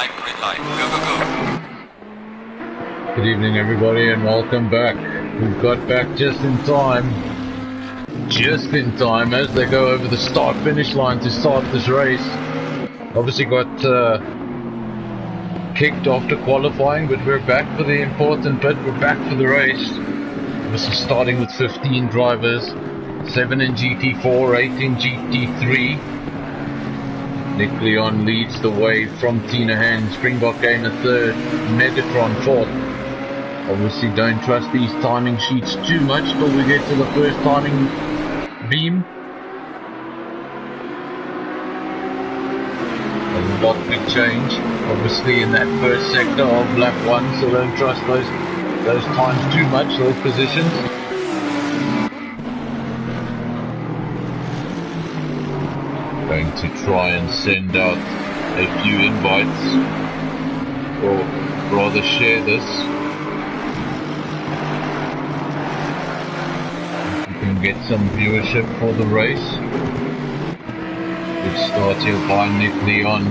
green light. Go, go, go. Good evening, everybody, and welcome back. We've got back just in time as they go over the start-finish line to start this race. Obviously got kicked after qualifying, but we're back for the important bit. We're back for the race. Obviously starting with 15 drivers, 7 in GT4, 8 in GT3. Nick Leon leads the way from Tina Hand, Springbok Gamer third, Megatron fourth. Obviously don't trust these timing sheets too much till we get to the first timing beam. A lot big change, obviously, in that first sector of lap 1, so don't trust those times too much, those positions. Going to try and send out a few invites, or rather share this. If we can get some viewership for the race. Good start here by Nick Leon,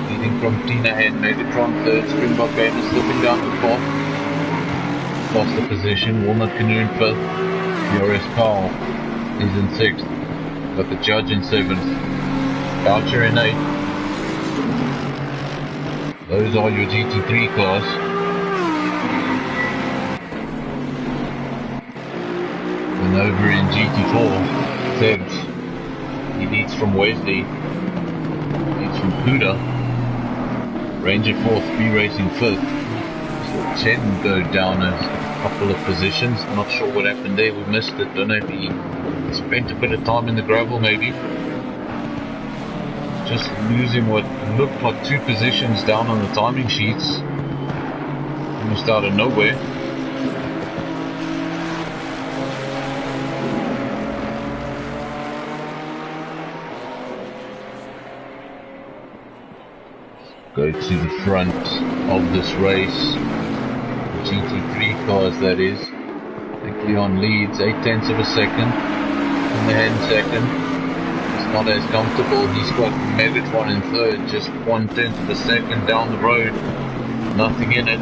leading from Tina Hen, Megatron third, Springbok Gamer slipping down to fourth. Lost the position, Walnut Canoe in fifth, DRS Carl is in sixth. Got the Judge in 7th, Boucher in 8th. Those are your GT3 class. And over in GT4, Tebs, he leads from Wesley, leads from Kuda, Ranger 4th, B-Racing 5th. So 10 go down a couple of positions. I'm not sure what happened there, we missed it. Don't know if he spent a bit of time in the gravel maybe. Just losing what looked like 2 positions down on the timing sheets. Almost out of nowhere. Go to the front of this race. The GT3 cars, that is. Nick Leon leads 8/10 of a second. In the hand second, it's not as comfortable. He's got Megatron in third, just 1/10 of a second down the road, nothing in it.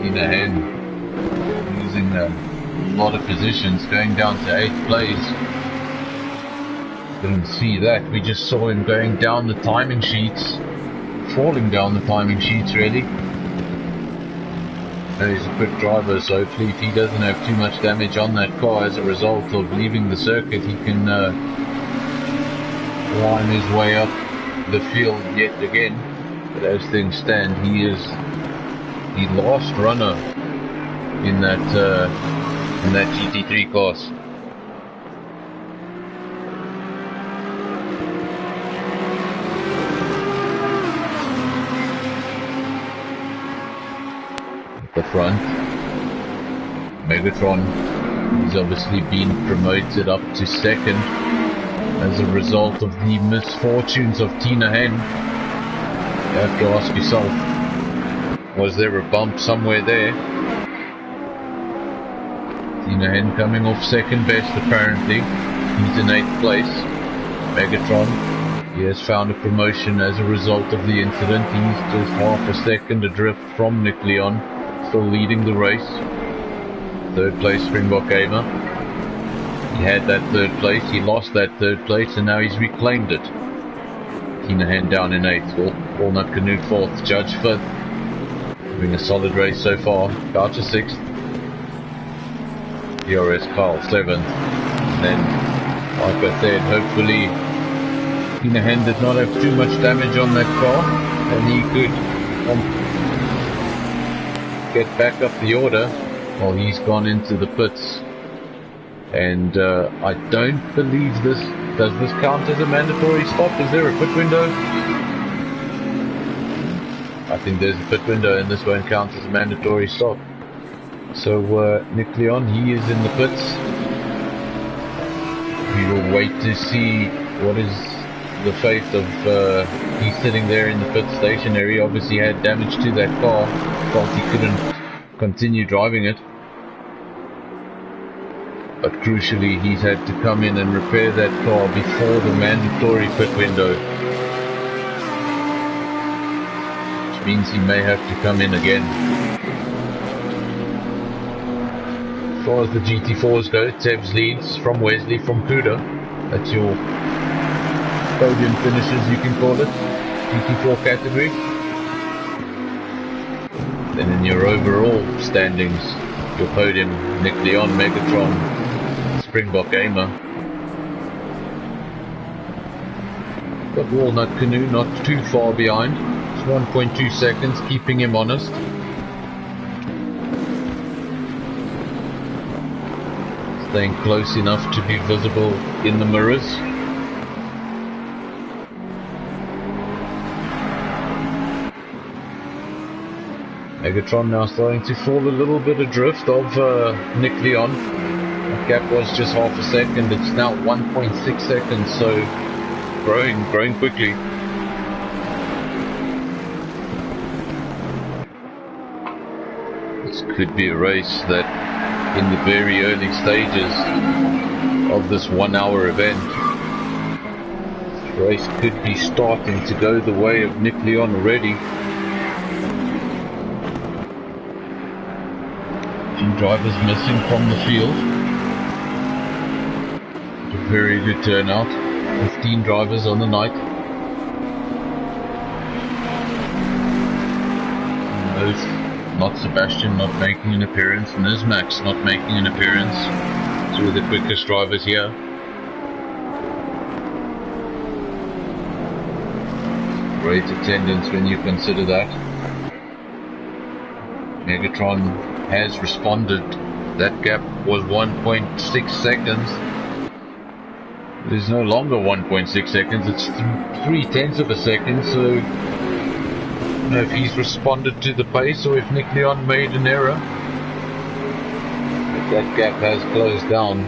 Tina Hen losing a lot of positions, going down to 8th place. Didn't see that, we just saw him going down the timing sheets, falling down the timing sheets really. He's a quick driver, so hopefully if he doesn't have too much damage on that car as a result of leaving the circuit, he can climb his way up the field yet again. But as things stand, he is the last runner in that GT3 class. At the front, Megatron, he's obviously been promoted up to 2nd as a result of the misfortunes of Tina Hen. You have to ask yourself, was there a bump somewhere there? Tina Hen coming off 2nd best apparently. He's in 8th place. Megatron, he has found a promotion as a result of the incident. He's just half a second adrift from Nick Leon, still leading the race. 3rd place Springbok Gamer. He had that 3rd place, he lost that 3rd place, and now he's reclaimed it. Tina Hen down in 8th, Walnut Canoe 4th, Judge 5th. Having a solid race so far. Boucher 6th. DRS Carl 7th. And then, like I said, hopefully Tina Hen did not have too much damage on that car, and he could get back up the order while he's gone into the pits. And I don't believe this. Does this count as a mandatory stop? Is there a pit window? I think there's a pit window, and this won't count as a mandatory stop. So Nick Leon, he is in the pits. We will wait to see what is the fate of. He's sitting there in the pit stationary. Obviously had damage to that car. Felt he couldn't continue driving it. But crucially, he's had to come in and repair that car before the mandatory pit window. Which means he may have to come in again. As far as the GT4s go, Tevz leads from Wesley from Kuda. That's your podium finishes, you can call it. GT4 category. Then in your overall standings, your podium, Nick Leon, Megatron, Springbok Gamer. But Walnut Canoe not too far behind. It's 1.2 seconds, keeping him honest. Staying close enough to be visible in the mirrors. Megatron now starting to fall a little bit adrift of Nick Leon. The gap was just half a second, it's now 1.6 seconds, so growing quickly. This could be a race that in the very early stages of this 1 hour event, this race could be starting to go the way of Nick Leon already. Few drivers missing from the field. A very good turnout. 15 drivers on the night. Both not Sebastian not making an appearance, Nizmax not making an appearance. Two of the quickest drivers here. Great attendance when you consider that. Megatron has responded. That gap was 1.6 seconds. It is no longer 1.6 seconds, it's 3/10 of a second, so I don't know if he's responded to the pace or if Nick Leon made an error. But that gap has closed down.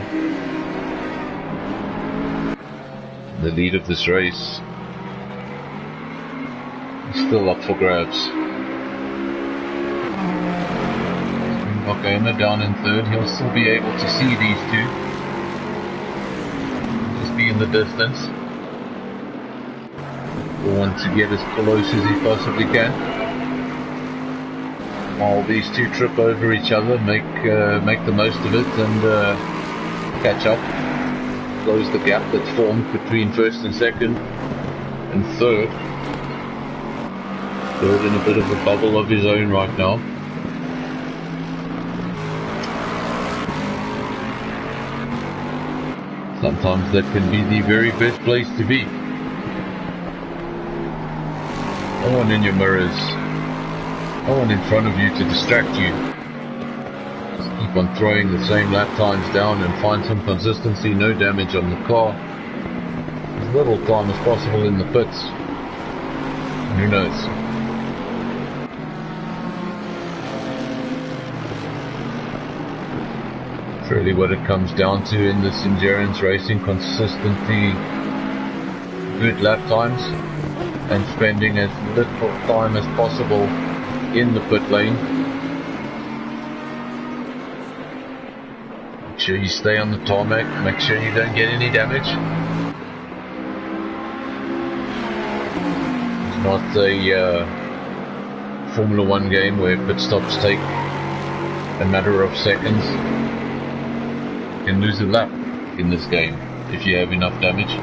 The lead of this race is still up for grabs. Springbok Gamer down in third. He'll still be able to see these two. Just be in the distance. He'll want to get as close as he possibly can. While these two trip over each other, make the most of it and catch up. Close the gap that's formed between first and second and third. Third in a bit of a bubble of his own right now. Sometimes that can be the very best place to be. No one in your mirrors, no one in front of you to distract you. Just keep on throwing the same lap times down and find some consistency, no damage on the car. As little time as possible in the pits. Who knows? It's really what it comes down to in this endurance racing, consistency, good lap times, and spending as little time as possible in the pit lane. Make sure you stay on the tarmac, make sure you don't get any damage. It's not a Formula 1 game where pit stops take a matter of seconds. You can lose a lap in this game if you have enough damage.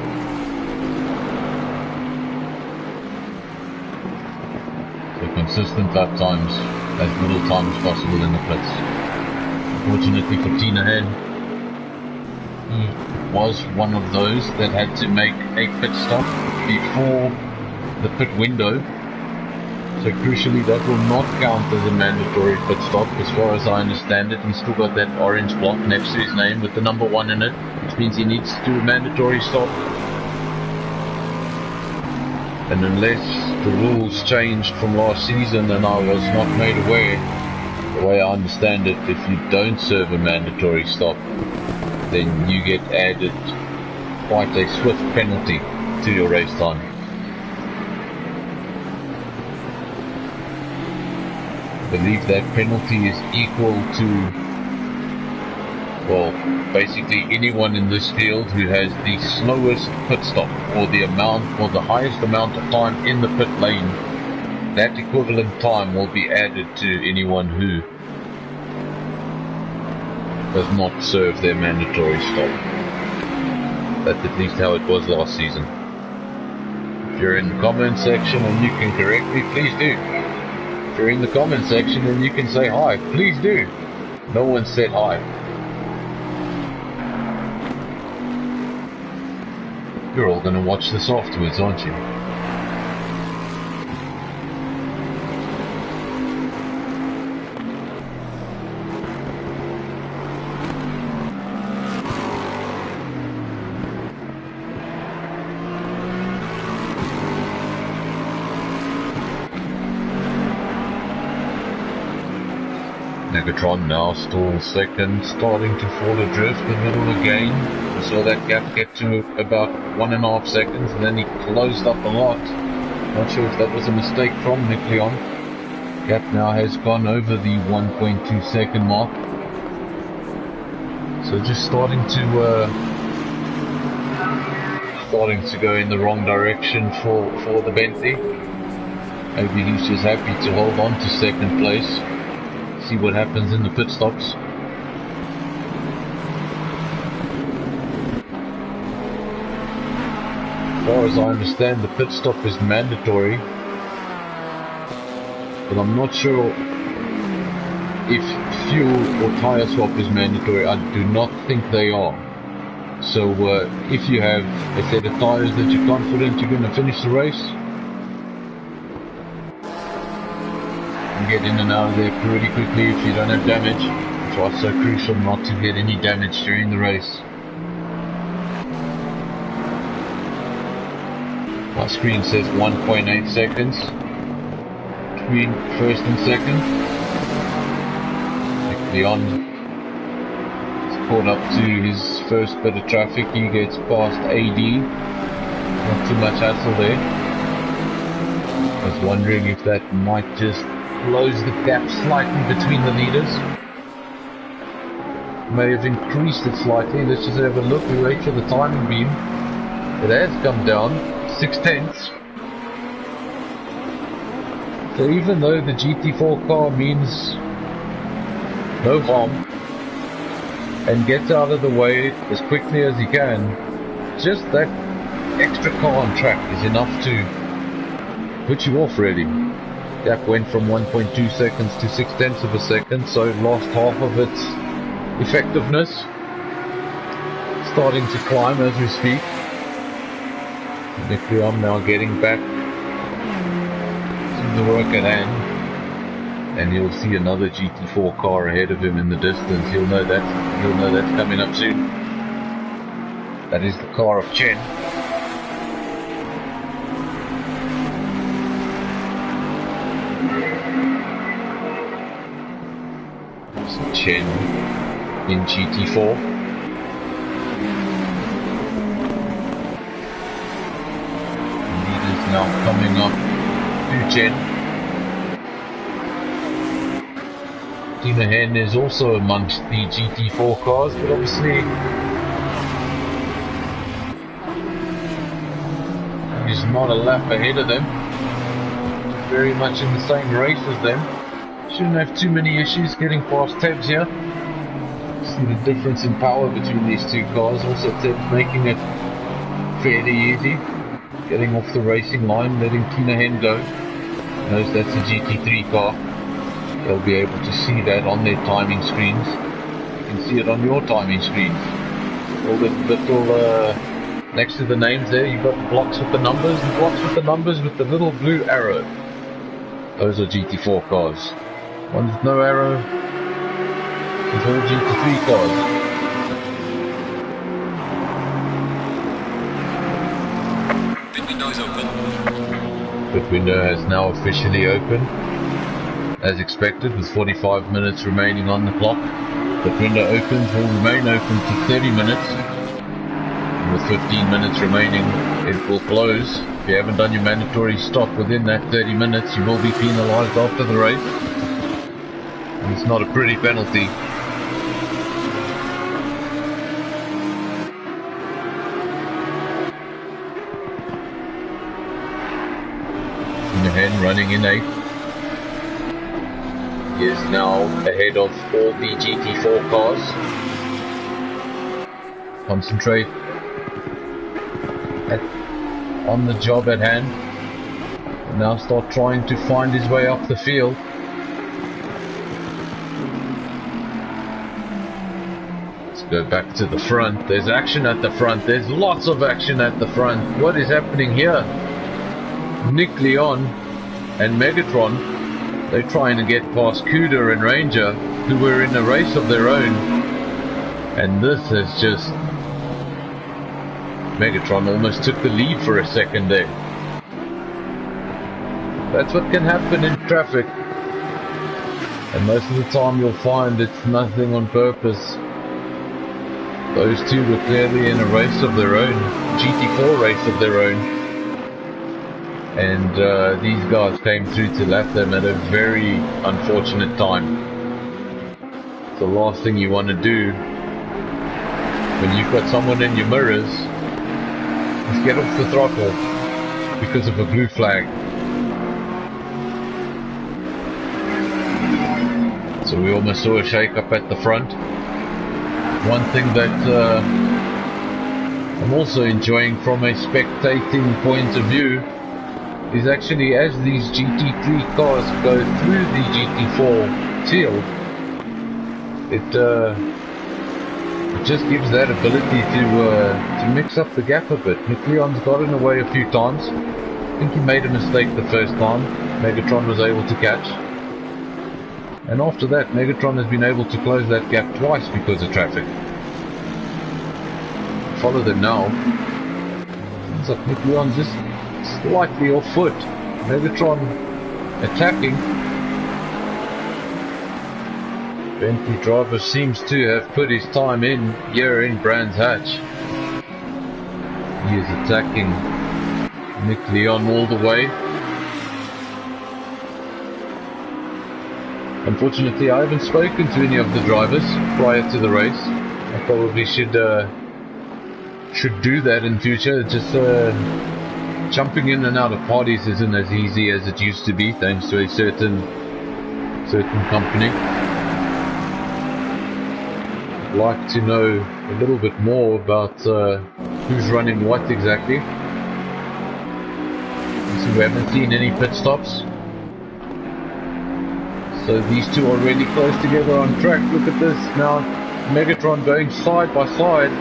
So consistent lap times, as little time as possible in the pits. Unfortunately for Tina Head, he was one of those that had to make a pit stop before the pit window. So crucially, that will not count as a mandatory pit stop. As far as I understand it, he's still got that orange block next to his name with the number 1 in it, which means he needs to do a mandatory stop. And unless the rules changed from last season and I was not made aware, the way I understand it, if you don't serve a mandatory stop, then you get added quite a swift penalty to your race time. I believe that penalty is equal to, well, basically anyone in this field who has the slowest pit stop, or the amount, or the highest amount of time in the pit lane. That equivalent time will be added to anyone who does not serve their mandatory stop. That's at least how it was last season. If you're in the comment section and you can correct me, please do. If you're in the comment section and you can say hi, please do. No one said hi. You're all going to watch this afterwards, aren't you? Megatron now still second, starting to fall adrift a little again. We saw that gap get to about 1.5 seconds and then he closed up a lot. Not sure if that was a mistake from Nick Leon. Gap now has gone over the 1.2 second mark. So just starting to go in the wrong direction for the Bentley. Maybe he's just happy to hold on to second place. See what happens in the pit stops. As far as I understand, the pit stop is mandatory, but I'm not sure if fuel or tire swap is mandatory. I do not think they are. So if you have a set of tires that you're confident you're going to finish the race, get in and out of there pretty quickly if you don't have damage. That's why it's so crucial not to get any damage during the race. My screen says 1.8 seconds between first and second. Nick Leon is caught up to his first bit of traffic. He gets past AD. Not too much hassle there. I was wondering if that might just close the gap slightly between the leaders. May have increased it slightly. Let's just have a look. We wait for the timing beam. It has come down 0.6. So even though the GT4 car means no harm and gets out of the way as quickly as he can, just that extra car on track is enough to put you off really. Gap went from 1.2 seconds to 0.6 of a second, so it lost half of its effectiveness. Starting to climb as we speak. Nick Leon now getting back to the work at hand, and he'll see another GT4 car ahead of him in the distance. He'll know that's coming up soon. That is the car of Chen. Chen in GT4. Leaders now coming up to Chen. Tina Hen is also amongst the GT4 cars, but obviously he's not a lap ahead of them. Very much in the same race as them. Shouldn't have too many issues getting past Tebs here. See the difference in power between these two cars. Also Tebs making it fairly easy. Getting off the racing line, letting Tina Hen go. Knows that's a GT3 car. They'll be able to see that on their timing screens. You can see it on your timing screens. All the little, next to the names there, you've got the blocks with the numbers, with the little blue arrow. Those are GT4 cars. One with no arrow is all GT3 cars. Pit window is open. Pit window has now officially opened, as expected, with 45 minutes remaining on the clock. Pit window opens, will remain open for 30 minutes. And with 15 minutes remaining, it will close. If you haven't done your mandatory stop within that 30 minutes, you will be penalised after the race. And it's not a pretty penalty. Hen running in 8th. He is now ahead of all the GT4 cars. Concentrate on the job at hand. And now start trying to find his way up the field. Let's go back to the front. There's action at the front. There's lots of action at the front. What is happening here? Nick Leon and Megatron, they're trying to get past Cuda and Ranger, who were in a race of their own. And this has just... Megatron almost took the lead for a second there. That's what can happen in traffic. And most of the time you'll find it's nothing on purpose. Those two were clearly in a race of their own, GT4 race of their own. And these guys came through to lap them at a very unfortunate time. The last thing you want to do when you've got someone in your mirrors is get off the throttle because of a blue flag. So we almost saw a shake-up at the front. One thing that I'm also enjoying from a spectating point of view is actually as these GT3 cars go through the GT4 field, it just gives that ability to mix up the gap a bit. Nick Leon's got in the way a few times. I think he made a mistake the first time. Megatron was able to catch. And after that, Megatron has been able to close that gap twice because of traffic. Follow them now. It's like Nick Leon's just slightly off foot. Megatron attacking. Bentley driver seems to have put his time in here in Brands Hatch. He is attacking Nick Leon all the way. Unfortunately, I haven't spoken to any of the drivers prior to the race. I probably should do that in future. Just jumping in and out of parties isn't as easy as it used to be, thanks to a certain company. I'd like to know a little bit more about who's running what exactly. So we haven't seen any pit stops. So these two are really close together on track. Look at this now. Megatron going side by side.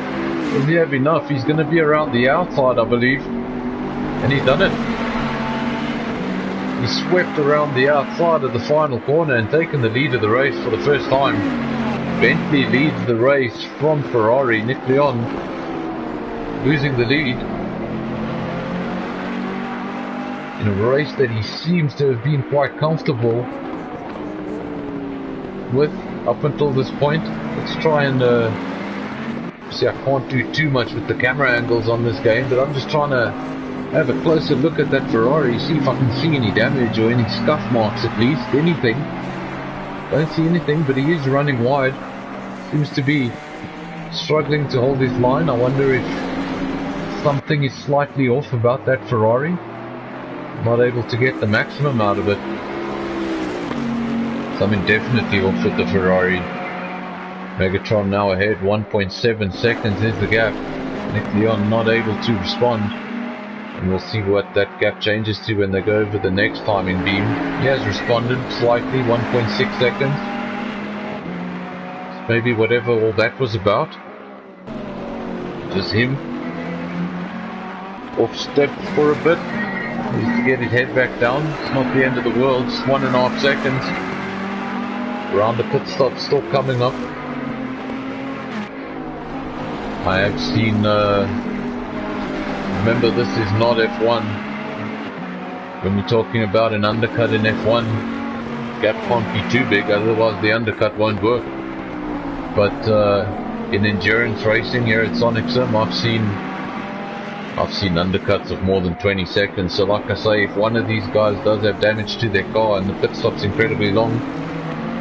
Does he have enough? He's going to be around the outside, I believe. And he's done it. He swept around the outside of the final corner and taken the lead of the race for the first time. Bentley leads the race from Ferrari. Nick Leon losing the lead in a race that he seems to have been quite comfortable with up until this point. Let's try and see, I can't do too much with the camera angles on this game, but I'm just trying to have a closer look at that Ferrari, see if I can see any damage or any scuff marks at least, anything. Don't see anything, but he is running wide. Seems to be struggling to hold his line. I wonder if something is slightly off about that Ferrari. Not able to get the maximum out of it. Something definitely off with the Ferrari. Megatron now ahead, 1.7 seconds is the gap. Nick Leon not able to respond. And we'll see what that gap changes to when they go over the next timing beam. He has responded slightly, 1.6 seconds. So maybe whatever all that was about. Just him off step for a bit. Needs to get his head back down. It's not the end of the world. Just 1.5 seconds. Round the pit stop still coming up. I have seen, remember this is not F1. When you're talking about an undercut in F1, gap can't be too big, otherwise the undercut won't work. But in endurance racing here at Sonic Sim, I've seen undercuts of more than 20 seconds. So like I say, if one of these guys does have damage to their car and the pit stop's incredibly long,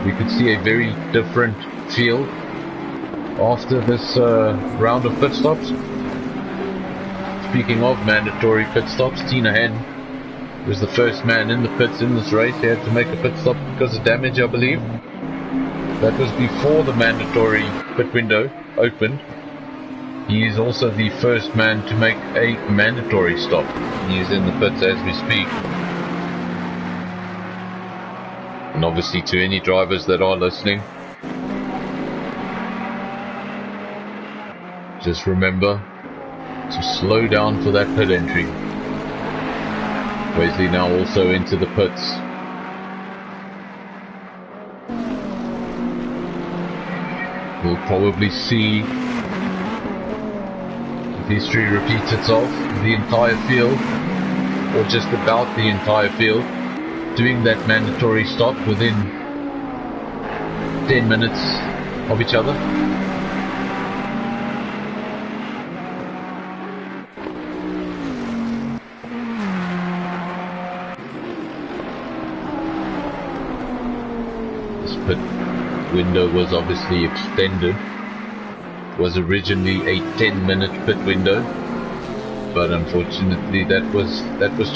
we could see a very different feel after this round of pit stops. Speaking of mandatory pit stops, Tina Hen was the first man in the pits in this race. He had to make a pit stop because of damage, I believe. That was before the mandatory pit window opened. He is also the first man to make a mandatory stop. He is in the pits as we speak. And obviously to any drivers that are listening, just remember to slow down for that pit entry. Wesley now also into the pits. We'll probably see history repeats itself, the entire field, or just about the entire field, doing that mandatory stop within 10 minutes of each other. This pit window was obviously extended. Was originally a 10-minute pit window, but unfortunately that was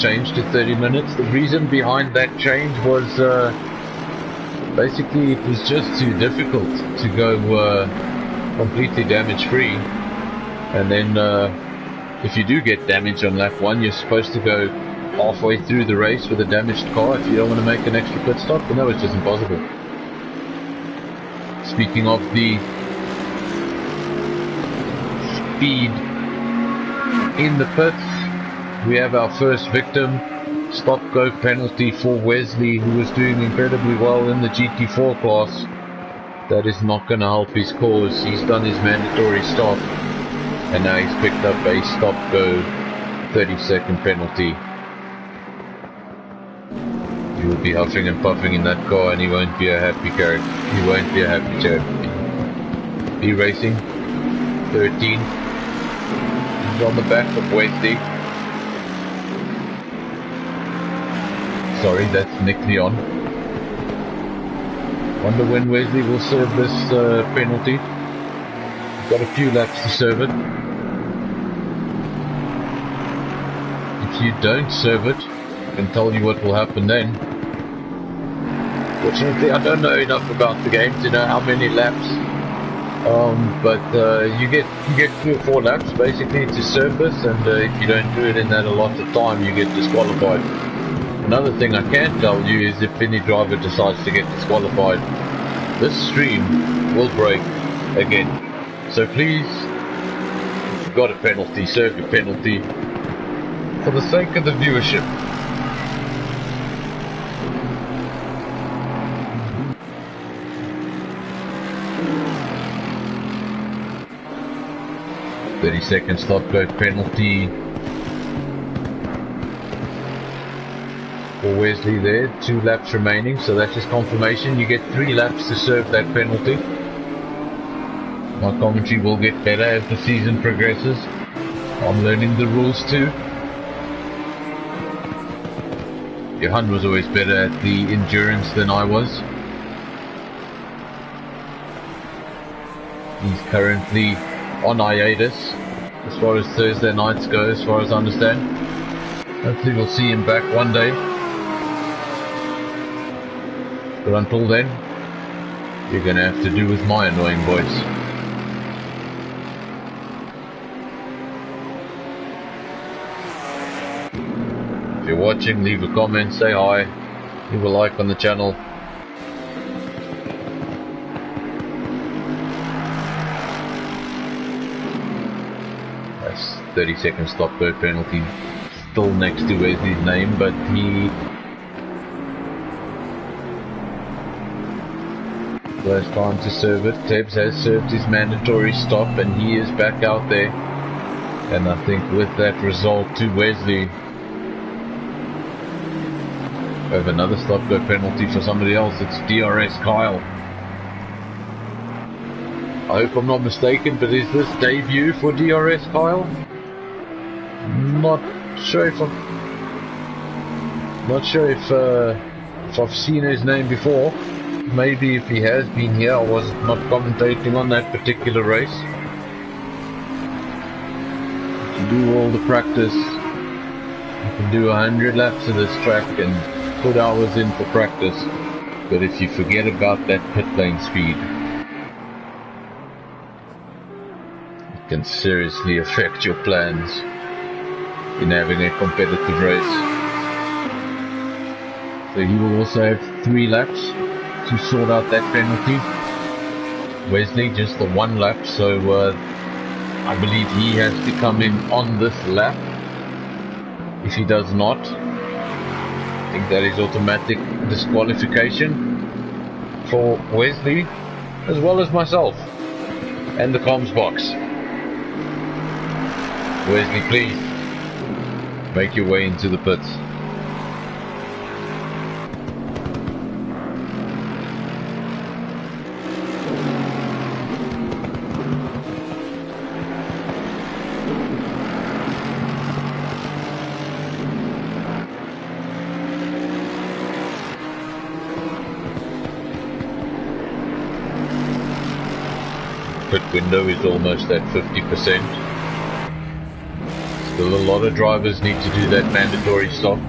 changed to 30 minutes. The reason behind that change was basically it was just too difficult to go completely damage free, and then if you do get damage on lap 1, you're supposed to go halfway through the race with a damaged car if you don't want to make an extra pit stop, but no, it's just impossible. Speaking of the speed in the pits, we have our first victim. Stop-go penalty for Wesley, who was doing incredibly well in the GT4 class. That is not going to help his cause. He's done his mandatory stop, and now he's picked up a stop-go 30-second penalty. He will be huffing and puffing in that car, and he won't be a happy character. He won't be a happy character. E-Racing 13. He's on the back of Wesley. Sorry, that's Nick Leon. Wonder when Wesley will serve this penalty. Got a few laps to serve it. If you don't serve it, I can tell you what will happen then. Fortunately, I don't know enough about the game to know how many laps. But you get 3 or 4 laps basically to serve this, and if you don't do it in that allotted time, you get disqualified. Another thing I can tell you is if any driver decides to get disqualified, this stream will break again. So please, if you've got a penalty, serve your penalty for the sake of the viewership. Second stop-go penalty for Wesley there. 2 laps remaining, so that's just confirmation. You get 3 laps to serve that penalty. My commentary will get better as the season progresses. I'm learning the rules too. Johan was always better at the endurance than I was. He's currently on hiatus as far as Thursday nights go, as far as I understand. Hopefully we'll see him back one day. But until then, you're going to have to do with my annoying voice. If you're watching, leave a comment, say hi, leave a like on the channel. That's 30-second stop-go penalty. still next to Wesley's name, but he has time to serve it. Tebbs has served his mandatory stop and he is back out there. And I think with that result to Wesley, we have another stop-go penalty for somebody else. It's DRS Kyle. I hope I'm not mistaken, but is this debut for DRS Kyle? Not sure if I've seen his name before. Maybe if he has been here, I was not commentating on that particular race. If you do all the practice, you can do 100 laps of this track and put hours in for practice. But if you forget about that pit lane speed, it can seriously affect your plans in having a competitive race. So he will also have 3 laps to sort out that penalty. Wesley just the 1 lap, so I believe he has to come in on this lap. If he does not, I think that is automatic disqualification for Wesley as well as myself and the comms box. Wesley, please make your way into the pits. Pit window is almost at 50%. Still a lot of drivers need to do that mandatory stop.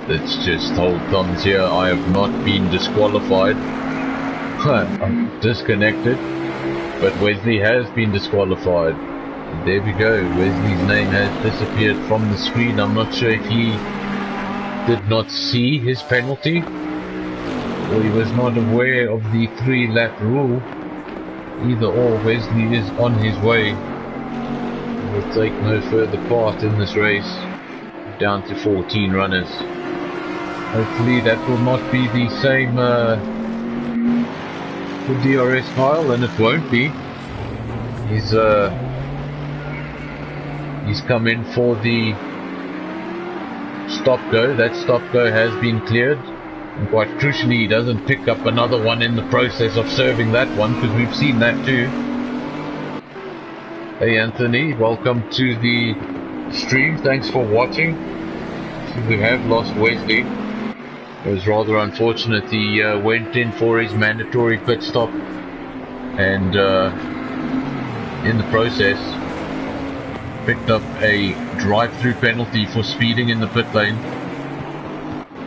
Let's just hold thumbs here. I have not been disqualified. I'm disconnected, but Wesley has been disqualified. And there we go. Wesley's name has disappeared from the screen. I'm not sure if he did not see his penalty, or he was not aware of the 3-lap rule. Either or, Wesley is on his way. He will take no further part in this race. Down to 14 runners. Hopefully that will not be the same for DRS Kyle, and it won't be. He's come in for the stop-go. That stop-go has been cleared. And quite crucially, he doesn't pick up another one in the process of serving that one, because we've seen that too. Hey Anthony, welcome to the stream. Thanks for watching. So we have lost Wesley. It was rather unfortunate. He went in for his mandatory pit stop and in the process picked up a drive-through penalty for speeding in the pit lane.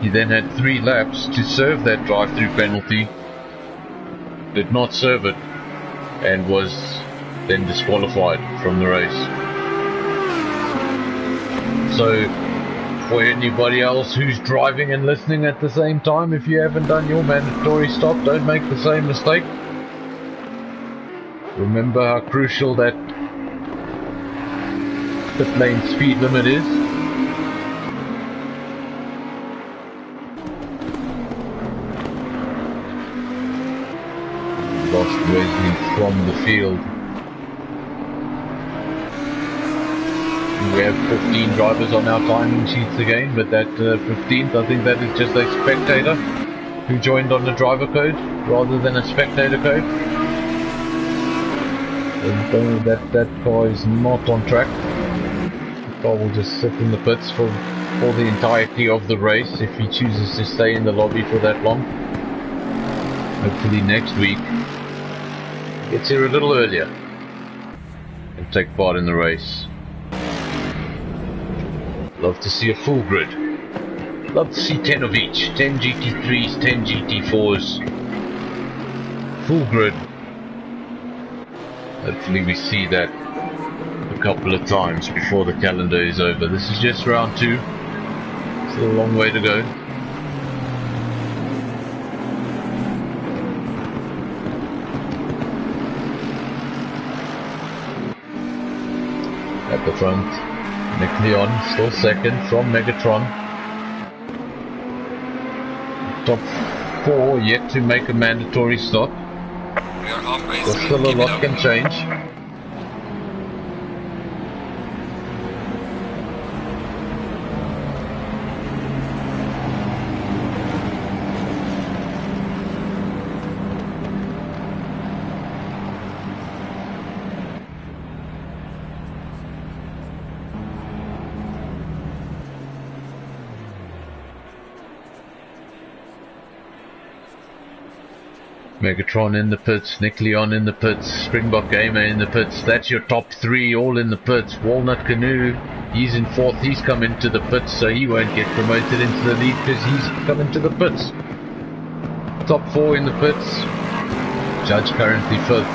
He then had 3 laps to serve that drive-through penalty, did not serve it, and was then disqualified from the race. So for anybody else who's driving and listening at the same time, if you haven't done your mandatory stop, don't make the same mistake. Remember how crucial that pit lane speed limit is. Lost Wesley from the field. We have 15 drivers on our timing sheets again, but that 15th, I think that is just a spectator who joined on the driver code rather than a spectator code. And that car is not on track. The car will just sit in the pits for the entirety of the race if he chooses to stay in the lobby for that long. Hopefully next week gets here a little earlier and take part in the race. Love to see a full grid. Love to see 10 of each. 10 GT3s, 10 GT4s. Full grid. Hopefully we see that a couple of times before the calendar is over. This is just round 2. Still a long way to go. At the front, Nick Leon still second from Megatron. Top 4 yet to make a mandatory stop. We are halfway So through. still a Keep it lot up. can change. Megatron in the pits, Nick Leon in the pits, Springbok Gamer in the pits. That's your top 3 all in the pits. Walnut Canoe, he's in 4th. He's come into the pits, so he won't get promoted into the lead because he's come into the pits. Top 4 in the pits. Judge currently 5th.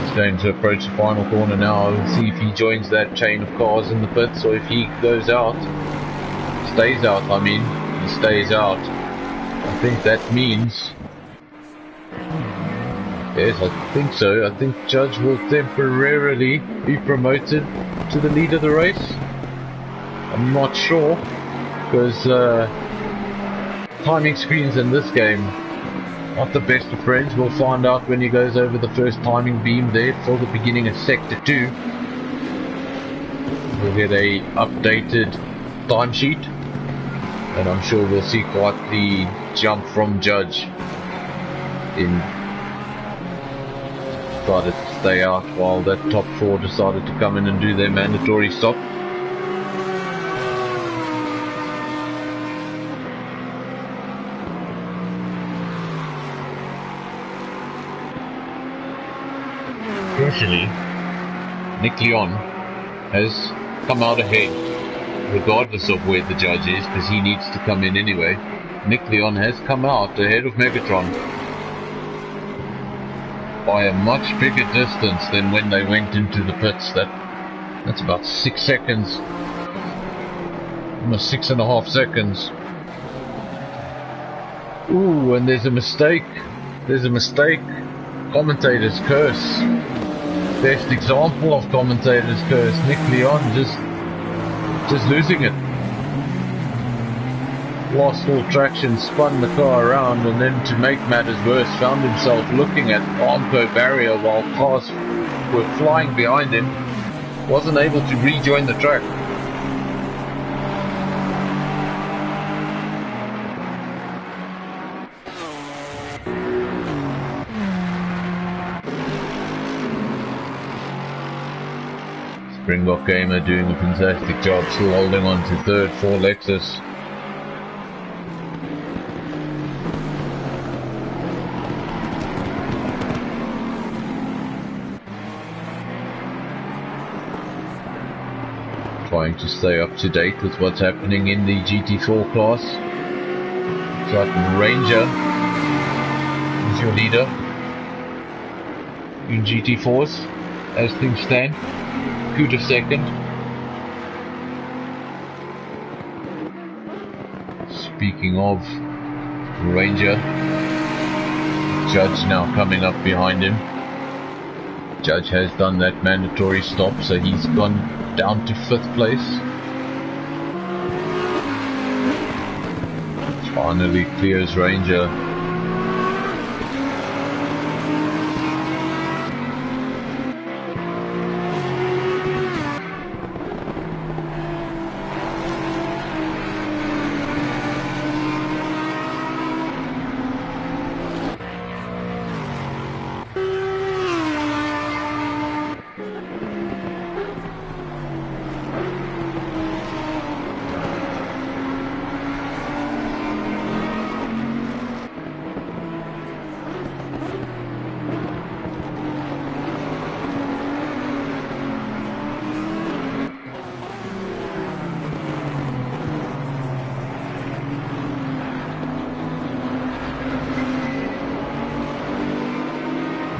He's going to approach the final corner now. We'll see if he joins that chain of cars in the pits or if he goes out. Stays out, I mean. He stays out. I think that means... Yes, I think so. I think Judge will temporarily be promoted to the lead of the race. I'm not sure, because timing screens in this game aren't the best of friends. We'll find out when he goes over the first timing beam there for the beginning of Sector 2. We'll get a updated timesheet, and I'm sure we'll see quite the jump from Judge in. Decided to stay out while that top 4 decided to come in and do their mandatory stop. Crucially, Nick Leon has come out ahead, regardless of where the judge is, because he needs to come in anyway. Nick Leon has come out ahead of Megatron by a much bigger distance than when they went into the pits. That's about 6 seconds, almost 6.5 seconds. Ooh, and there's a mistake. There's a mistake. Commentator's curse. Best example of commentator's curse. Nick Leon just losing it. Lost all traction, spun the car around, and then to make matters worse, found himself looking at Armco barrier while cars were flying behind him. Wasn't able to rejoin the track. Springbok Gamer doing a fantastic job, still holding on to 3rd for Lexus. Trying to stay up to date with what's happening in the GT4 class. Looks like Ranger is your leader in GT4s as things stand. Kuda second. Speaking of Ranger, Judge now coming up behind him. Judge has done that mandatory stop, so he's gone down to 5th place. Finally clears Ranger.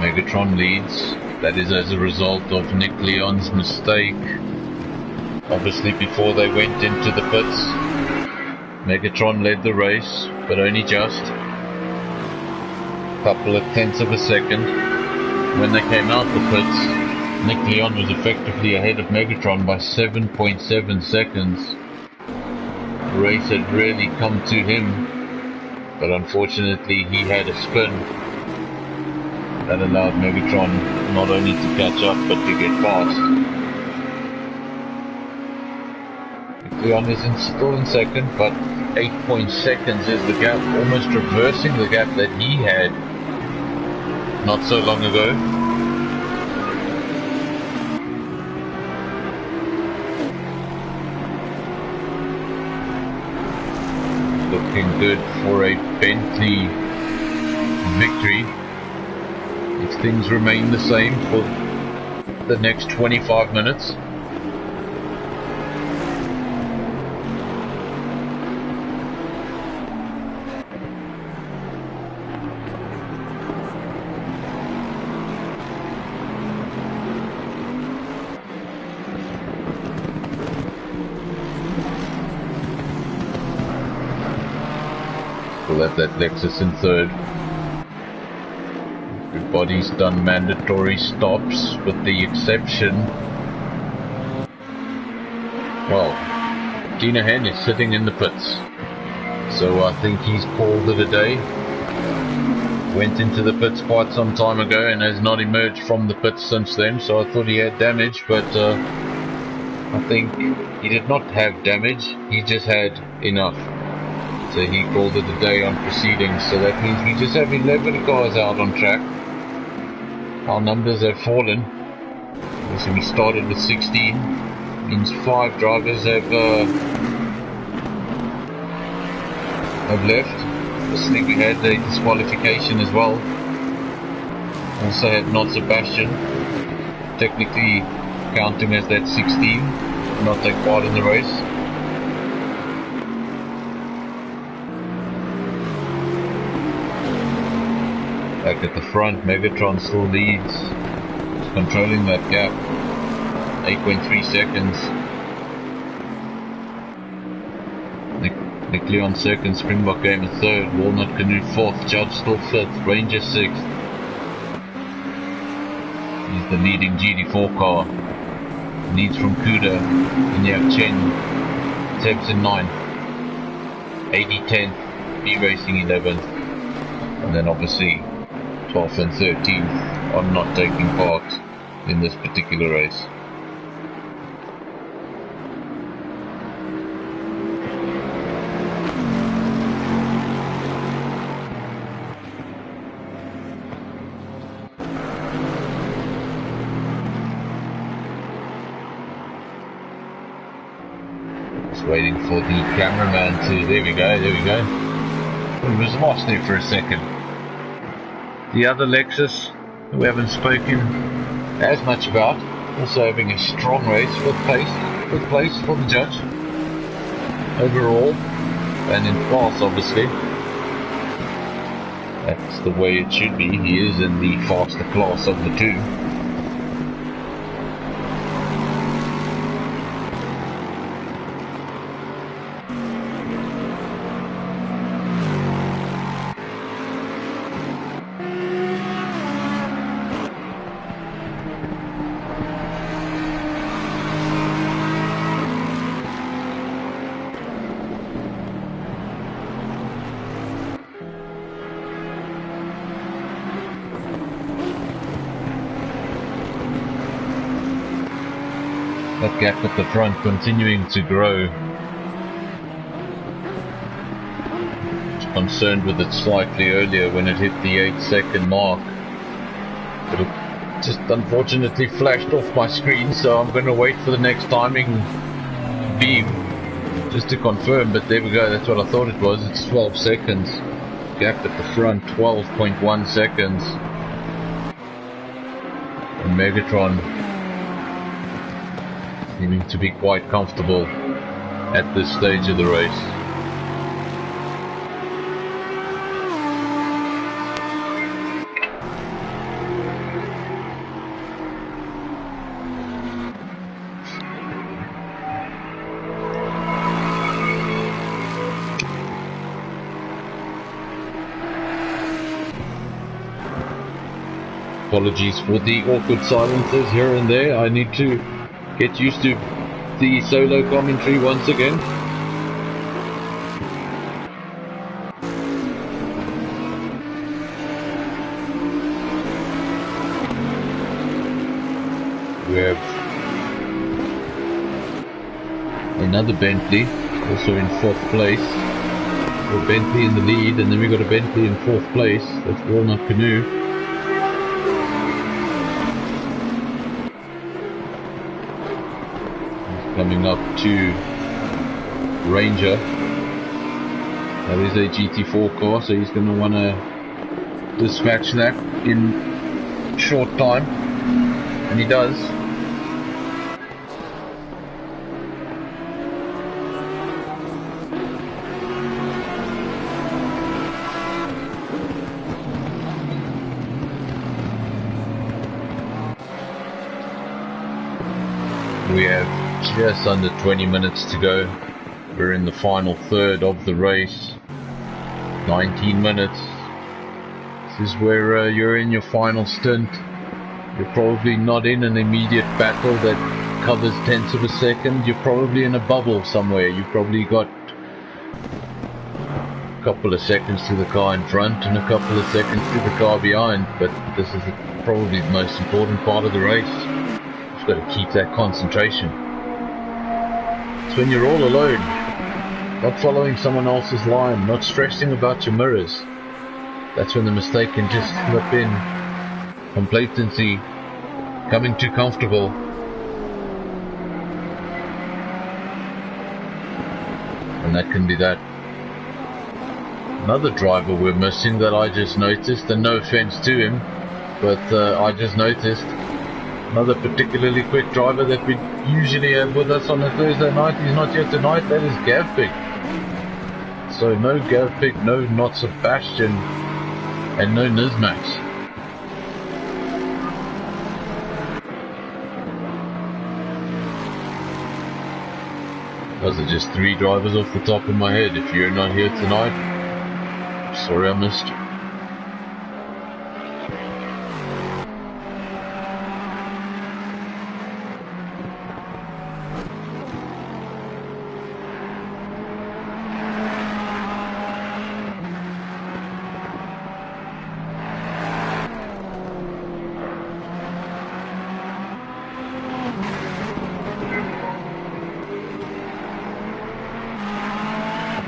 Megatron leads. That is as a result of Nick Leon's mistake. Obviously before they went into the pits, Megatron led the race, but only just. Couple of tenths of a second. When they came out the pits, Nick Leon was effectively ahead of Megatron by 7.7 seconds. The race had really come to him, but unfortunately he had a spin that allowed Megatron not only to catch up but to get past. Nick Leon is still in second, but 8 seconds is the gap, almost reversing the gap that he had not so long ago. Looking good for a Bentley victory if things remain the same for the next 25 minutes. We'll have that Lexus in third. Everybody's done mandatory stops with the exception. Well, Keenahan is sitting in the pits, so I think he's called it a day. Went into the pits quite some time ago and has not emerged from the pits since then, so I thought he had damage, but I think he did not have damage, he just had enough. So he called it a day on proceedings, so that means we just have 11 cars out on track. Our numbers have fallen. So we started with 16, means 5 drivers have left. Obviously we had a disqualification as well. Also had Not Sebastian, technically count him as that 16, not take part in the race. Back at the front, Megatron still leads. He's controlling that gap. 8.3 seconds. Nick Leon second, Springbok Gamer third, Walnut Canoe fourth, Judge still fifth, Ranger sixth. He's the leading GD4 car. Leads from Kuda, Inyak Chen, Tebs in 9th, AD 10th, B Racing 11th, and then obviously 12th and 13th are not taking part in this particular race. Just waiting for the cameraman to, there we go. He was lost there for a second. The other Lexus, who we haven't spoken as much about, also having a strong race with place for the judge overall, and in class obviously. That's the way it should be. He is in the faster class of the two. That gap at the front continuing to grow. I was concerned with it slightly earlier when it hit the 8-second mark, but it just unfortunately flashed off my screen, so I'm going to wait for the next timing beam just to confirm. But there we go, that's what I thought it was. It's 12 seconds. Gap at the front, 12.1 seconds. And Megatron seeming to be quite comfortable at this stage of the race. Apologies for the awkward silences here and there. I need to get used to the solo commentary once again. We have another Bentley, also in 4th place. So Bentley in the lead, and then we got a Bentley in 4th place. That's Walnut Canoe. He's coming up to Ranger. That is a GT4 car, so he's going to want to dispatch that in short time, and he does. We have just under 20 minutes to go. We're in the final third of the race. 19 minutes. This is where you're in your final stint. You're probably not in an immediate battle that covers tenths of a second. You're probably in a bubble somewhere. You've probably got a couple of seconds to the car in front and a couple of seconds to the car behind. But this is probably the most important part of the race. Got to keep that concentration. It's when you're all alone, not following someone else's line, not stressing about your mirrors. That's when the mistake can just slip in. Complacency, coming too comfortable. And that can be that. Another driver we're missing that I just noticed, and no offense to him, but I just noticed. Another particularly quick driver that we usually have with us on a Thursday night. He's not here tonight. That is Gavpig. So no Gavpig, no Not Sebastian, and no Nizmax. Those are just 3 drivers off the top of my head. If you're not here tonight, sorry I missed you.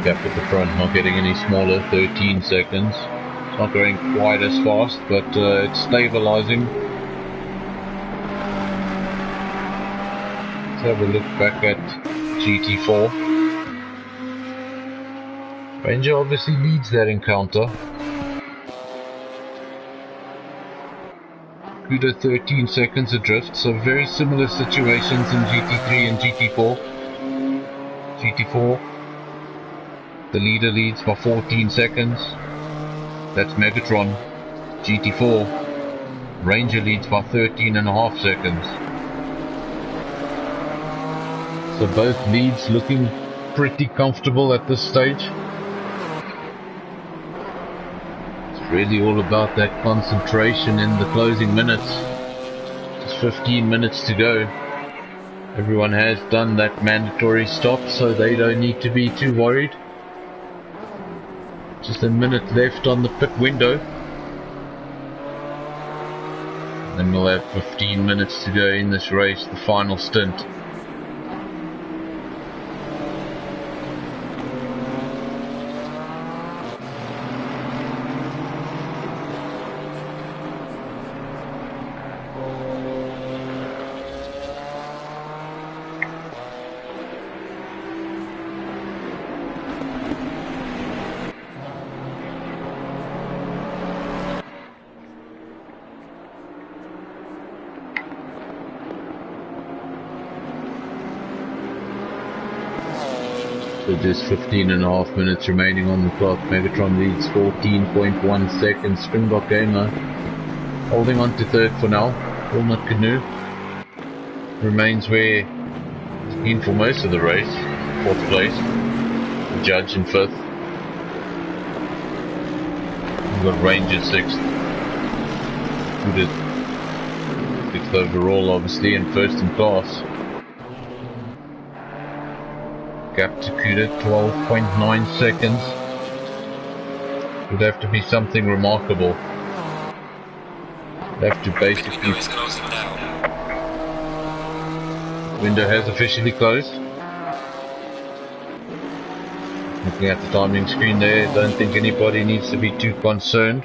Gap at the front, not getting any smaller, 13 seconds. It's not going quite as fast, but it's stabilizing. Let's have a look back at GT4. Ranger obviously leads that encounter. Kudo 13 seconds adrift, so very similar situations in GT3 and GT4. GT4. The leader leads by 14 seconds. That's Megatron. GT4. Ranger leads by 13.5 seconds. So both leads looking pretty comfortable at this stage. It's really all about that concentration in the closing minutes. Just 15 minutes to go. Everyone has done that mandatory stop, so they don't need to be too worried. Just a minute left on the pit window. Then we'll have 15 minutes to go in this race, the final stint. So just 15.5 minutes remaining on the clock. Megatron leads 14.1 seconds. Springbok Gamer holding on to third for now. Walnut Canoe remains where he's been for most of the race. 4th place. The Judge in 5th. We've got Ranger 6th. overall, obviously, and first in class. Gap to Kuda, 12.9 seconds. Would have to be something remarkable. Would have to basically... Window is closing down. Window has officially closed. Looking at the timing screen there, don't think anybody needs to be too concerned.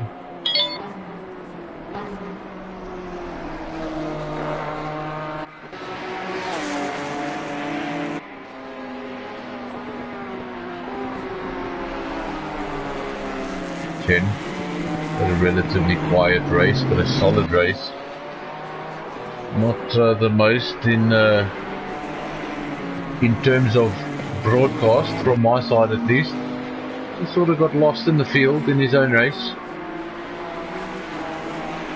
But a relatively quiet race, but a solid race. Not the most in terms of broadcast, from my side at least. He sort of got lost in the field in his own race.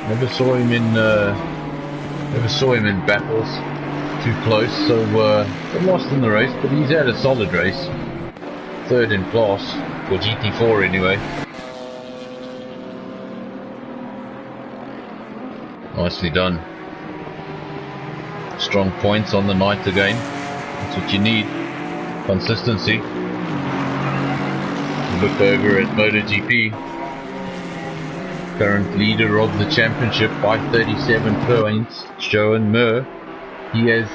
Never saw him in battles too close, so got lost in the race. But he's had a solid race, third in class for GT4 anyway. Nicely done. Strong points on the night again. That's what you need. Consistency. Look over at MotoGP. Current leader of the championship by 37 points, Joan Mir. He has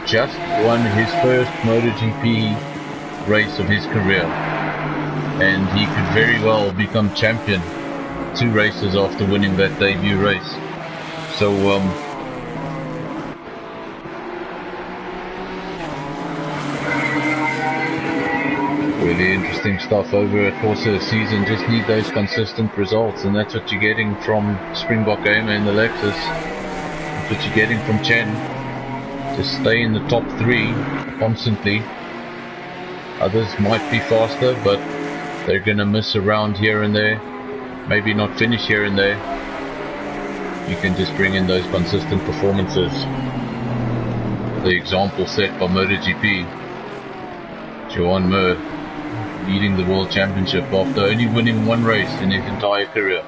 just won his first MotoGP race of his career. And he could very well become champion 2 races after winning that debut race. So, really interesting stuff over a course of the season. Just need those consistent results, and that's what you're getting from Springbok Gamer and the Lexus. That's what you're getting from Chen. Just stay in the top 3 constantly. Others might be faster, but they're gonna miss a round here and there. Maybe not finish here and there. You can just bring in those consistent performances. The example set by MotoGP. Joan Mir leading the World Championship after only winning 1 race in his entire career.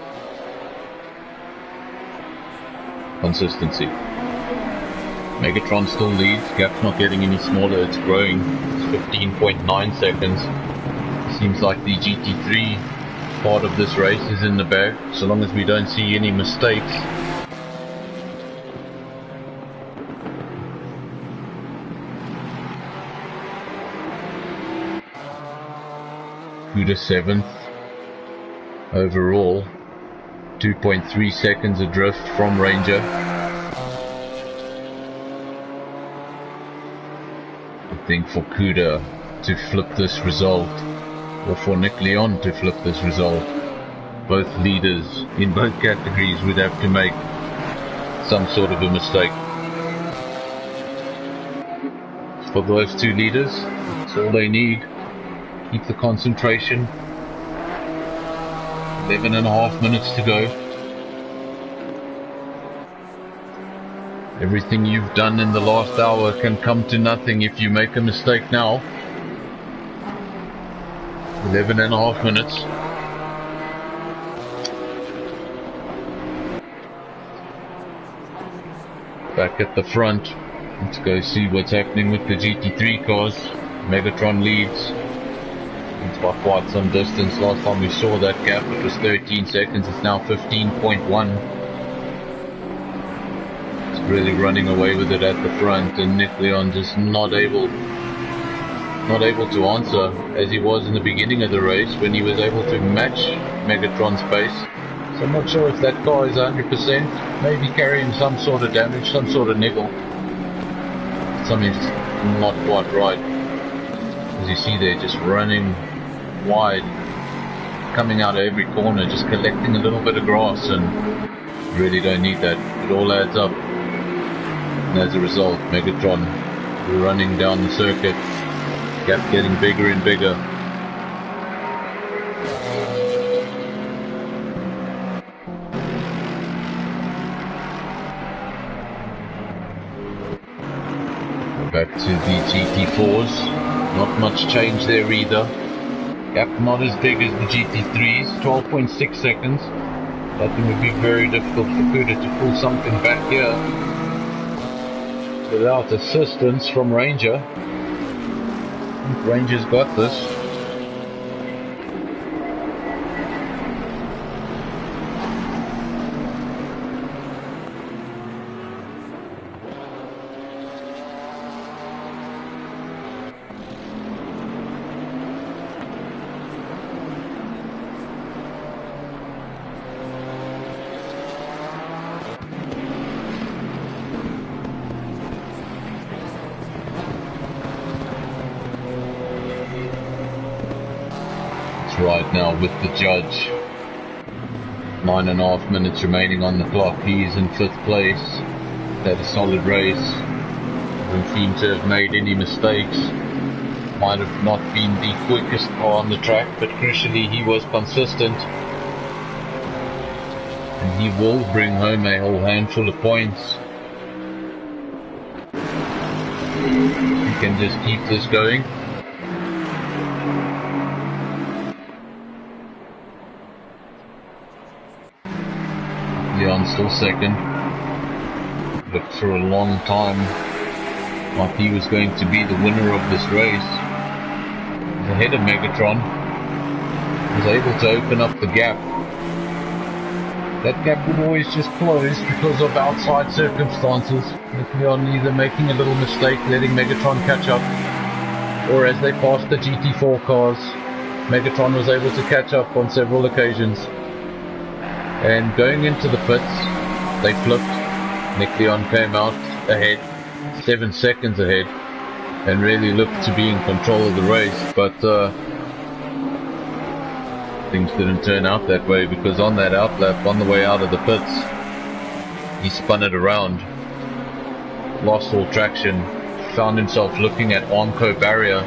Consistency. Megatron still leads. Gap's not getting any smaller, it's growing. It's 15.9 seconds. Seems like the GT3 part of this race is in the bag, so long as we don't see any mistakes. Kuda 7th overall, 2.3 seconds adrift from Ranger. I think for Kuda to flip this result, or for Nick Leon to flip this result, both leaders in both categories would have to make some sort of a mistake. For those 2 leaders, that's all they need. Keep the concentration. 11.5 minutes to go. Everything you've done in the last hour can come to nothing if you make a mistake now. 11.5 minutes. Back at the front. Let's go see what's happening with the GT3 cars. Megatron leads. It's by quite some distance. Last time we saw that gap, it was 13 seconds. It's now 15.1. It's really running away with it at the front, and Nick Leon just not able to answer as he was in the beginning of the race when he was able to match Megatron's pace. So I'm not sure if that car is 100%. Maybe carrying some sort of damage, some sort of niggle. Something's not quite right. As you see there, just running wide, coming out of every corner, just collecting a little bit of grass, and really don't need that. It all adds up. And as a result, Megatron running down the circuit, gap getting bigger and bigger. Back to the GT4s. Not much change there either. Gap not as big as the GT3s, 12.6 seconds. I think it would be very difficult for Kuda to pull something back here. without assistance from Ranger. I think Ranger's got this. Right now with the judge, 9.5 minutes remaining on the clock. He's in 5th place. Had a solid race. Doesn't seem to have made any mistakes. Might have not been the quickest car on the track, but crucially he was consistent, and he will bring home a whole handful of points. He can just keep this going. Leon's still second. Looked for a long time like he was going to be the winner of this race. He's ahead of Megatron. Was able to open up the gap. That gap would always just close because of outside circumstances, with Leon either making a little mistake, letting Megatron catch up, or as they passed the GT4 cars, Megatron was able to catch up on several occasions. And going into the pits, they flipped. Nick Leon came out ahead, 7 seconds ahead, and really looked to be in control of the race, but things didn't turn out that way, because on that outlap, on the way out of the pits, he spun it around, lost all traction, found himself looking at Armco barrier,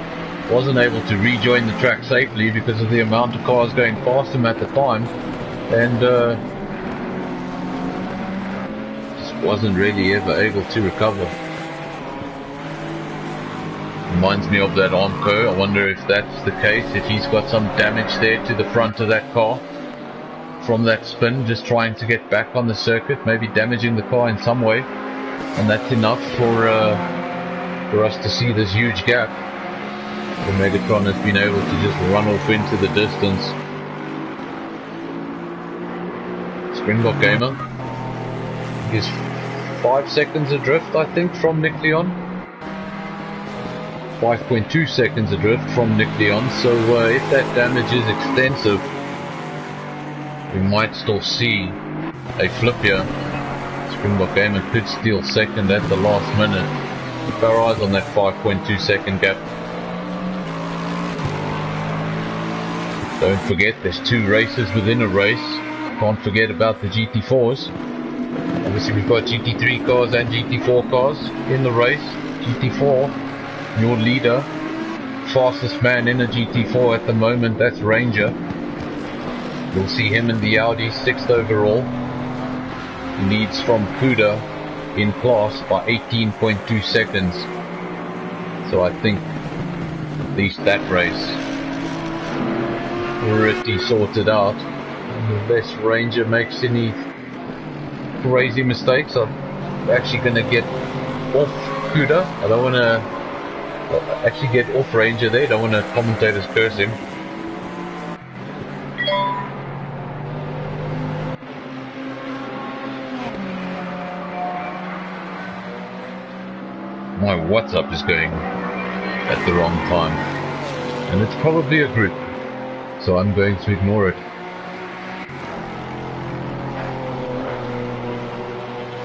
wasn't able to rejoin the track safely because of the amount of cars going past him at the time, and just wasn't really ever able to recover. Reminds me of that Armco. I wonder if that's the case, if he's got some damage there to the front of that car from that spin, just trying to get back on the circuit, maybe damaging the car in some way, and that's enough for us to see this huge gap. The Megatron has been able to just run off into the distance. Springbok Gamer is 5 seconds adrift, I think, from Nick Leon. 5.2 seconds adrift from Nick Leon, so if that damage is extensive, we might still see a flip here. Springbok Gamer could steal second at the last minute. Keep our eyes on that 5.2 second gap. Don't forget, there's 2 races within a race. Can't forget about the GT4s. Obviously we've got GT3 cars and GT4 cars in the race. GT4, your leader, fastest man in a GT4 at the moment, that's Ranger. You'll see him in the Audi, 6th overall. He leads from Kuda in class by 18.2 seconds. So I think at least that race pretty sorted out. Unless Ranger makes any crazy mistakes, I'm actually going to get off Kuda. I don't want to actually get off Ranger there. Don't want to commentators curse him. My WhatsApp is going at the wrong time, and it's probably a group, so I'm going to ignore it.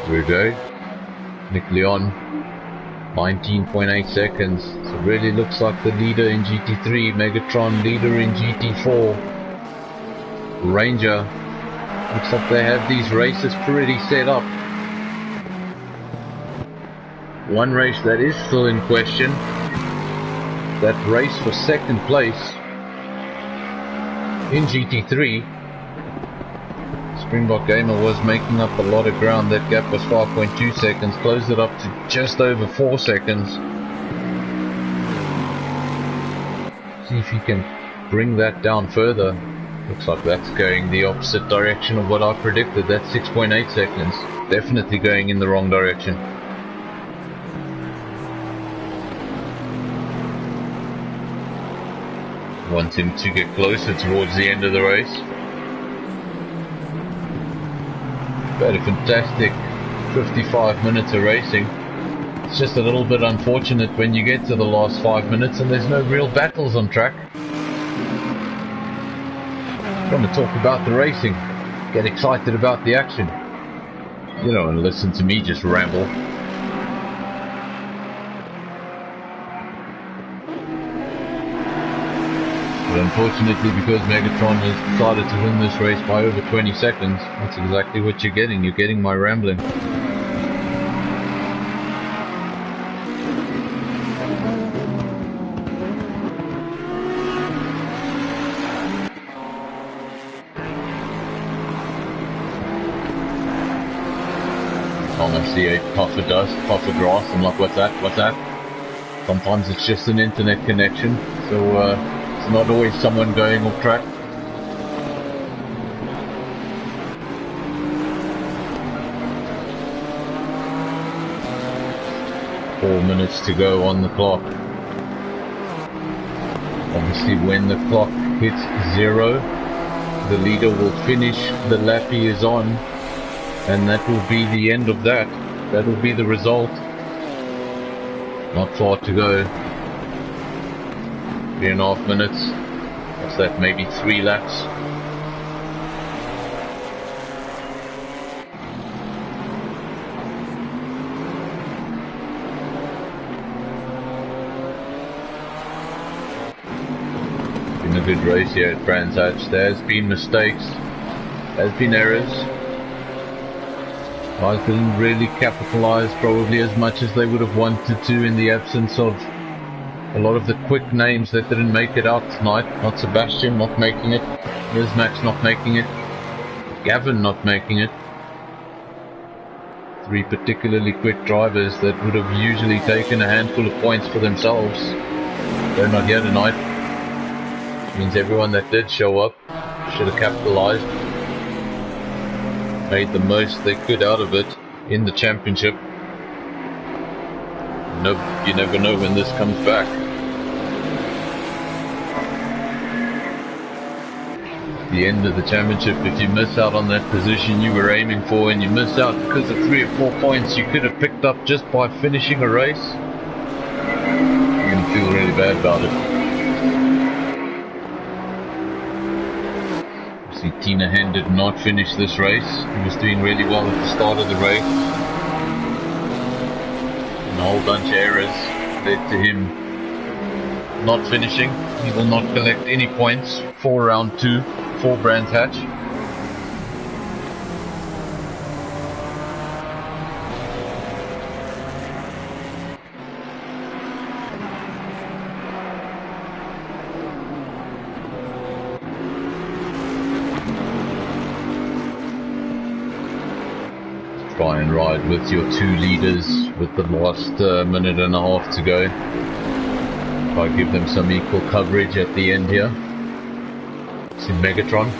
Here we go. Nick Leon, 19.8 seconds. So it really looks like the leader in GT3, Megatron leader in GT4. Ranger, looks like they have these races pretty set up. One race that is still in question, that race for second place in GT3. Springbok Gamer was making up a lot of ground. That gap was 5.2 seconds, closed it up to just over 4 seconds. See if he can bring that down further. Looks like that's going the opposite direction of what I predicted. That's 6.8 seconds. Definitely going in the wrong direction. Want him to get closer towards the end of the race. But a fantastic 55 minutes of racing. It's just a little bit unfortunate when you get to the last 5 minutes and there's no real battles on track. Want to talk about the racing, get excited about the action. You know, and listen to me just ramble. But unfortunately, because Megatron has decided to win this race by over 20 seconds, that's exactly what you're getting. You're getting my rambling. I see a puff of dust, puff of grass. I'm like, what's that? What's that? Sometimes it's just an internet connection, so it's not always someone going off track. Four minutes to go on the clock. Obviously, when the clock hits 0, the leader will finish the lap he is on. And that will be the end of that. That will be the result. Not far to go. 3.5 minutes. What's that? Maybe 3 laps. Been a good race here at Brands Hatch. There has been mistakes. There has been errors. Guys didn't really capitalize probably as much as they would have wanted to in the absence of a lot of the quick names that didn't make it out tonight. Not Sebastian not making it, Liz Max not making it, Gavin not making it. 3 particularly quick drivers that would have usually taken a handful of points for themselves. They're not here tonight. Which means everyone that did show up should have capitalized. Made the most they could out of it in the championship. No, you never know when this comes back. At the end of the championship, if you miss out on that position you were aiming for, and you miss out because of 3 or 4 points you could have picked up just by finishing a race, you're going to feel really bad about it. See, Tina Hen did not finish this race. He was doing really well at the start of the race. And a whole bunch of errors led to him not finishing. He will not collect any points for round 2 for Brands Hatch. Try and ride with your 2 leaders with the last minute and a half to go. Try to give them some equal coverage at the end here. See Megatron.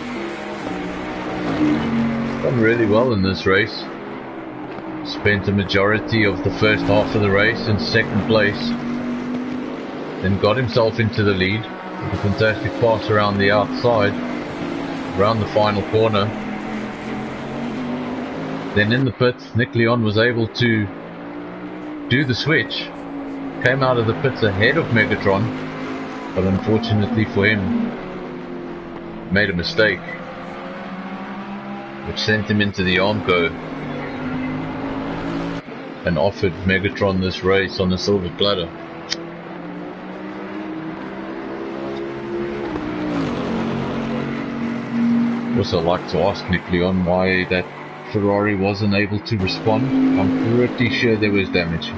Done really well in this race. Spent a majority of the first half of the race in second place. Then got himself into the lead with a fantastic pass around the outside, around the final corner. Then in the pits, Nick Leon was able to do the switch. Came out of the pits ahead of Megatron, but unfortunately for him, made a mistake, which sent him into the Armco and offered Megatron this race on a silver platter. Also like to ask Nick Leon why that Ferrari wasn't able to respond. I'm pretty sure there was damage.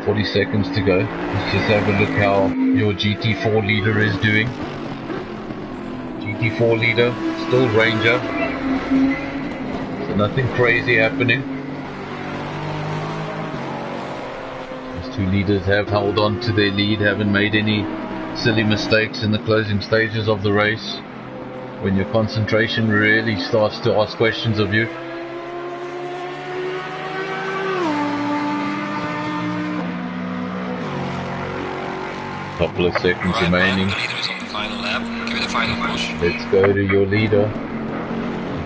40 seconds to go. Let's just have a look how your GT4 leader is doing. GT4 leader, still Ranger. So nothing crazy happening. These 2 leaders have held on to their lead, haven't made any silly mistakes in the closing stages of the race, when your concentration really starts to ask questions of you. Couple of seconds Right, man. remaining. The leader is on the final lap. Give it a final push. Let's go to your leader.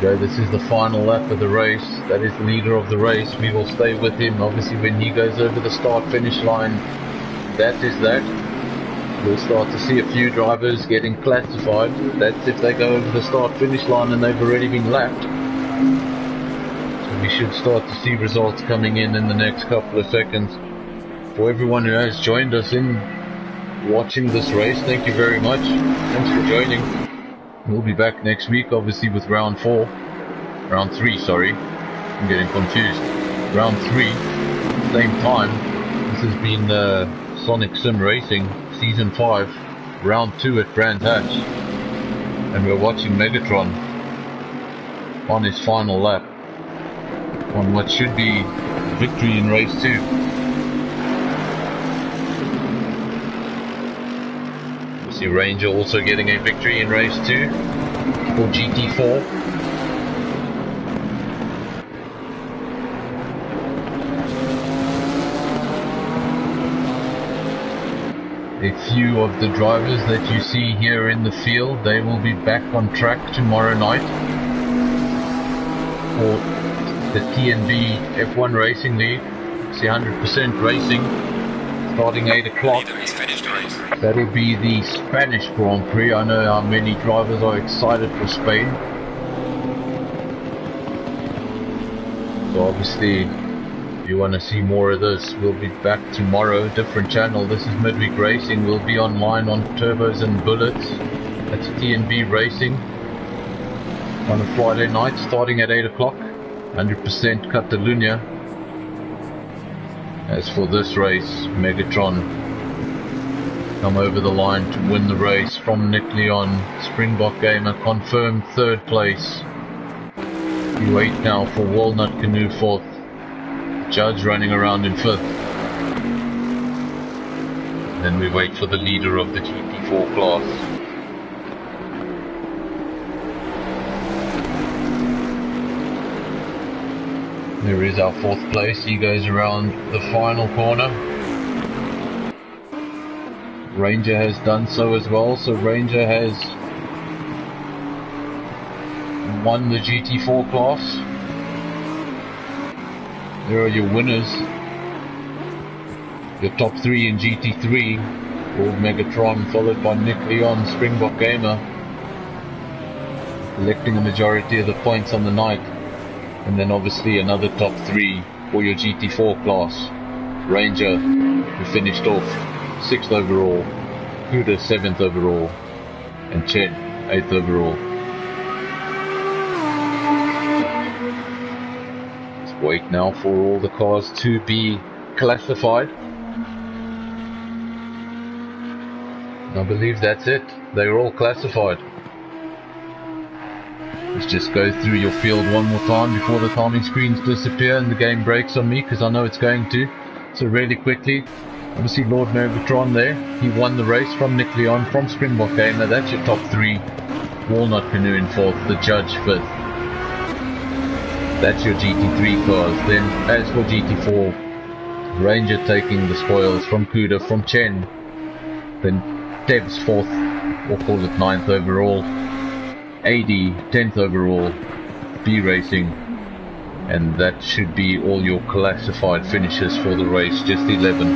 This is the final lap of the race. That is the leader of the race. We will stay with him. Obviously, when he goes over the start-finish line, that is that. We'll start to see a few drivers getting classified. That's if they go over the start-finish line and they've already been lapped. So we should start to see results coming in the next couple of seconds. For everyone who has joined us in watching this race, thank you very much. Thanks for joining. We'll be back next week, obviously, with round 3, sorry. I'm getting confused. Round 3, same time. This has been Sonic Sim Racing, Season 5, Round 2 at Brands Hatch. And we're watching Megatron on his final lap, on what should be victory in Race 2. See Ranger also getting a victory in Race 2 for GT4. A few of the drivers that you see here in the field, they will be back on track tomorrow night for the TNB F1 Racing League. It's 100% racing, starting 8 o'clock. That'll be the Spanish Grand Prix. I know how many drivers are excited for Spain. So obviously, if you want to see more of this, we'll be back tomorrow. Different channel. This is Midweek Racing. We'll be online on Turbos and Bullets. That's TNB Racing on a Friday night, starting at 8 o'clock. 100% Catalunya. As for this race, Megatron come over the line to win the race from Nick Leon. Springbok Gamer confirmed 3rd place. We wait now for Walnut Canoe 4th. Judge running around in 5th. Then we wait for the leader of the GT4 class. There is our 4th place. He goes around the final corner. Ranger has done so as well, so Ranger has won the GT4 class. There are your winners. Your top 3 in GT3, called Megatron, followed by Nick Leon, Springbok Gamer, collecting a majority of the points on the night. And then obviously another top 3 for your GT4 class. Ranger, who finished off 6th overall, Kuda 7th overall, and Chen 8th overall. Let's wait now for all the cars to be classified. I believe that's it. They're all classified. Let's just go through your field one more time before the timing screens disappear and the game breaks on me, because I know it's going to. So really quickly, obviously Lord Megatron there, he won the race from Nick Leon, from Springbok Gamer. That's your top 3. Walnut Canoe in 4th, the Judge 5th. That's your GT3 cars. Then as for GT4, Ranger taking the spoils from Kuda, from Chen. Then Deb's 4th, or call it 9th overall. AD 10th overall, B Racing, and that should be all your classified finishes for the race, just 11.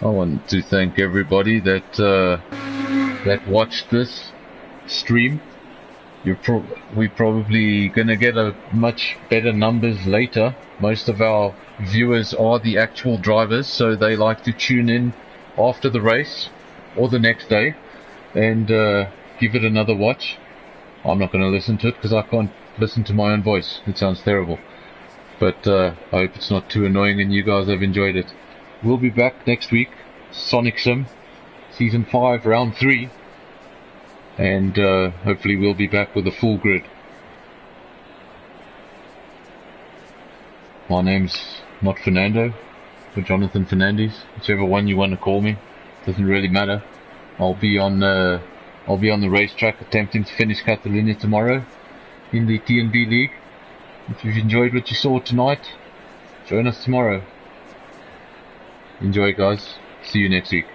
I want to thank everybody that watched this stream. We're probably gonna get a much better numbers later. Most of our viewers are the actual drivers, so they like to tune in after the race or the next day and give it another watch. I'm not going to listen to it because I can't listen to my own voice. It sounds terrible. But I hope it's not too annoying and you guys have enjoyed it. We'll be back next week. Sonic Sim, Season 5, Round 3. And hopefully we'll be back with a full grid. My name's not Fernando, or Jonathan Fernandes, whichever one you want to call me. Doesn't really matter. I'll be on the racetrack attempting to finish Catalunya tomorrow. in the TNB League. If you've enjoyed what you saw tonight, join us tomorrow. Enjoy, guys. See you next week.